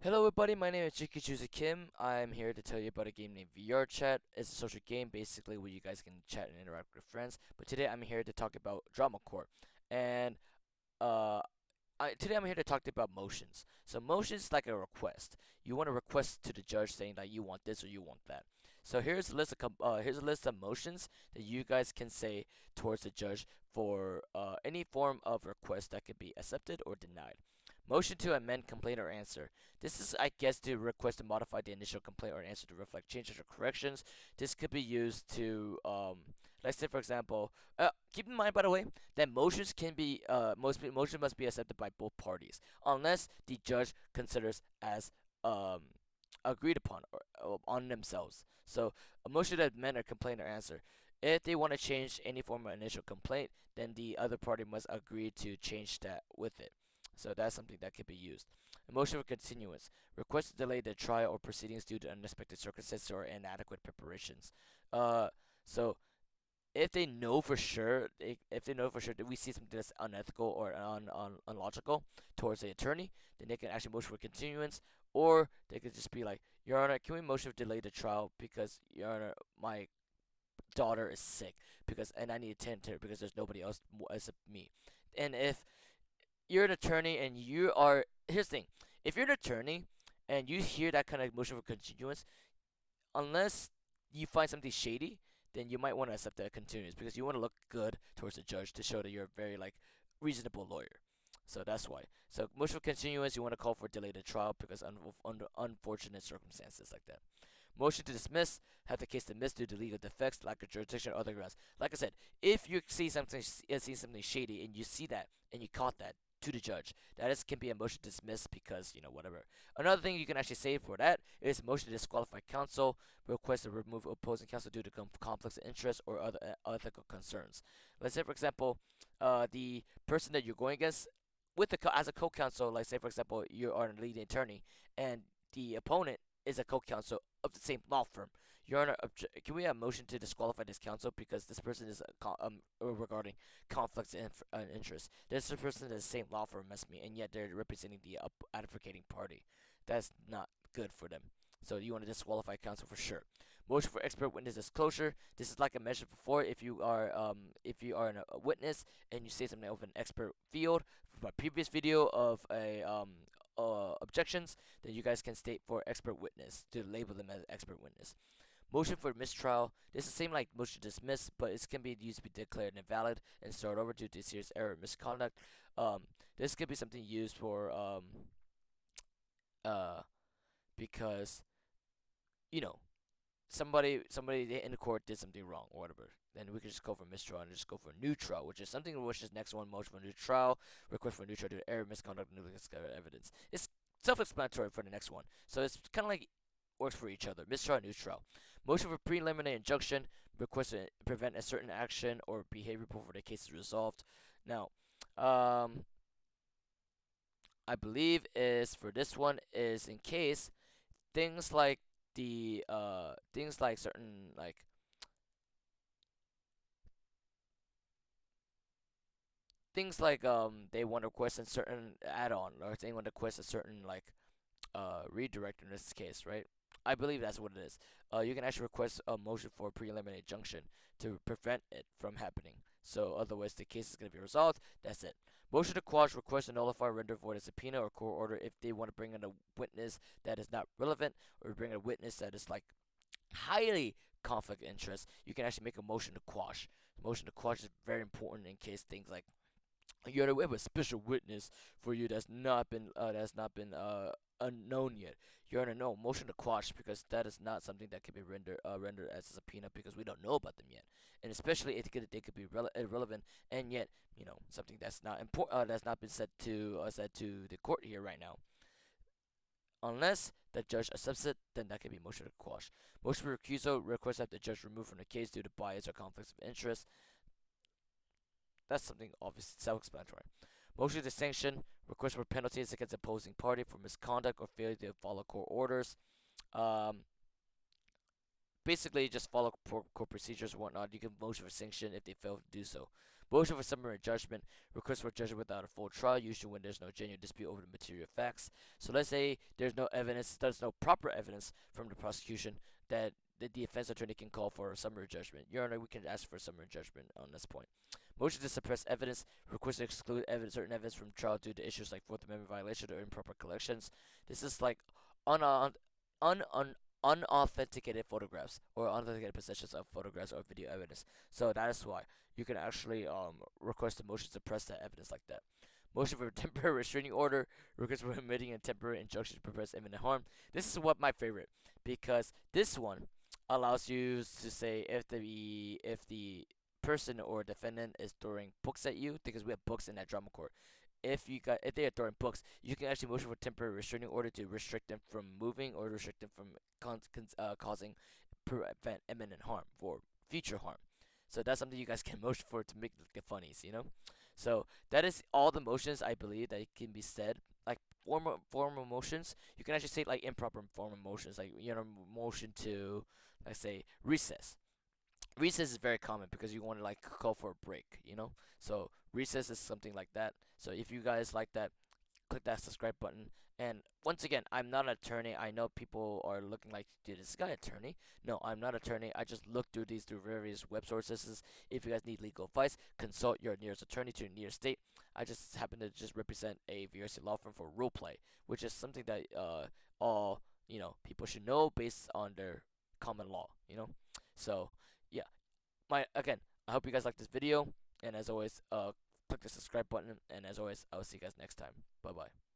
Hello everybody, my name is Jikichuza Kim. I'm here to tell you about a game named VRChat. It's a social game basically where you guys can chat and interact with friends. But today I'm here to talk about drama court. And uh today I'm here to talk to you about motions. So motions is like a request. You want to request to the judge saying that you want this or you want that. So here's a list of motions that you guys can say towards the judge for any form of request that could be accepted or denied. Motion to amend complaint or answer. This is, I guess, to request to modify the initial complaint or answer to reflect changes or corrections. This could be used to, let's say, for example, keep in mind, by the way, that motions can be motion must be accepted by both parties unless the judge considers as um agreed upon or on themselves. So a motion to amend or complaint or answer. If they want to change any form of initial complaint, then the other party must agree to change that with it. So that's something that could be used. A motion for continuance. Request to delay the trial or proceedings due to unexpected circumstances or inadequate preparations. So if they know for sure, if they know for sure that we see something that's unethical or unlogical towards the attorney, then they can actually motion for continuance, or they could just be like, Your Honor, can we motion for delay the trial because Your Honor, my daughter is sick and I need to tend to her because there's nobody else except me. And if you're an attorney and you are, here's the thing, if you're an attorney and you hear that kind of motion for continuance, unless you find something shady, then you might want to accept that continuance because you want to look good towards the judge to show that you're a very reasonable lawyer. So that's why. So motion for continuance, you want to call for delayed trial because under unfortunate circumstances like that. Motion to dismiss, have the case dismissed due to legal defects, lack of jurisdiction, or other grounds. Like I said, if you see something shady and you see that and you caught that to the judge, can be a motion to dismiss because whatever. Another thing you can actually say for that is motion to disqualify counsel, request to remove opposing counsel due to conflicts of interest or other ethical concerns. Let's say, for example, the person that you're going against as a co-counsel, like say for example you are a leading attorney and the opponent is a co-counsel of the same law firm. Your Honor, can we have a motion to disqualify this counsel because this person is regarding conflicts of interest? This person is the same law firm as me, and yet they're representing the advocating party. That's not good for them. So you want to disqualify counsel for sure. Motion for expert witness disclosure. This is like I mentioned before. If you are a witness and you say something of an expert field, from my previous video of a objections, then you guys can state for expert witness to label them as expert witness. Motion for mistrial. This is the same like motion to dismiss, but it can be used to be declared invalid and start over due to serious error or misconduct. This could be something used for uh because you know somebody in the court did something wrong or whatever, then we can just go for mistrial and just go for new trial, which is something which is next one, motion for new trial, request for new trial due to error, misconduct, newly discovered evidence. It's self-explanatory for the next one, so it's kind of like works for each other. Mistrial, new trial. Motion for preliminary injunction, request to prevent a certain action or behavior before the case is resolved. Now, I believe is for this one is in case things like things like certain things like they want to request a certain add-on or they want to request a certain redirect in this case, right? I believe that's what it is. You can actually request a motion for a preliminary injunction to prevent it from happening. So otherwise the case is going to be resolved. That's it. Motion to quash, request to nullify, render void a subpoena or court order if they want to bring in a witness that is not relevant or bring in a witness that is like highly conflict of interest. You can actually make a motion to quash. The motion to quash is very important in case things like you gotta have a special witness for you that's not been unknown yet. You're gonna know motion to quash because that is not something that can be rendered as a subpoena because we don't know about them yet, and especially they could be irrelevant and yet something that's not important that's not been said to the court here right now. Unless the judge accepts it, then that can be motion to quash. Motion for recusal requests that the judge removed from the case due to bias or conflicts of interest. That's something obvious, self-explanatory. Motion to sanction, request for penalties against opposing party for misconduct or failure to follow court orders. Um, Basically, just follow court procedures and whatnot. You can motion for sanction if they fail to do so. Motion for summary judgment, request for judgment without a full trial, usually when there's no genuine dispute over the material facts. So let's say there's no proper evidence from the prosecution that the defense attorney can call for a summary judgment. Your Honor, we can ask for a summary judgment on this point. Motion to suppress evidence, request to exclude certain evidence from trial due to issues like Fourth Amendment violation or improper collections. This is like un, un, un, unauthenticated photographs or unauthenticated possessions of photographs or video evidence. So that is why you can actually request a motion to suppress that evidence like that. Motion for temporary restraining order, request for permitting a temporary injunction to prevent imminent harm. This is what my favorite, because this one allows you to say if the person or defendant is throwing books at you, because we have books in that drama court. If they are throwing books, you can actually motion for temporary restraining order to restrict them from moving or restrict them from causing prevent imminent harm for future harm. So that's something you guys can motion for to make the funnies. So that is all the motions I believe that can be said. Like formal motions, you can actually say like improper formal motions, like motion to, let's say, recess. Recess is very common because you want to like call for a break. So recess is something like that. So if you guys like that, click that subscribe button. And once again, I'm not an attorney. I know people are looking like, dude, is this guy attorney? No, I'm not an attorney. I just look through these through various web sources. If you guys need legal advice, consult your nearest attorney to your nearest state. I just happen to just represent a VRC law firm for role play, which is something that all people should know based on their common law. So yeah, I hope you guys like this video, and as always, click the subscribe button, and as always, I will see you guys next time. Bye bye.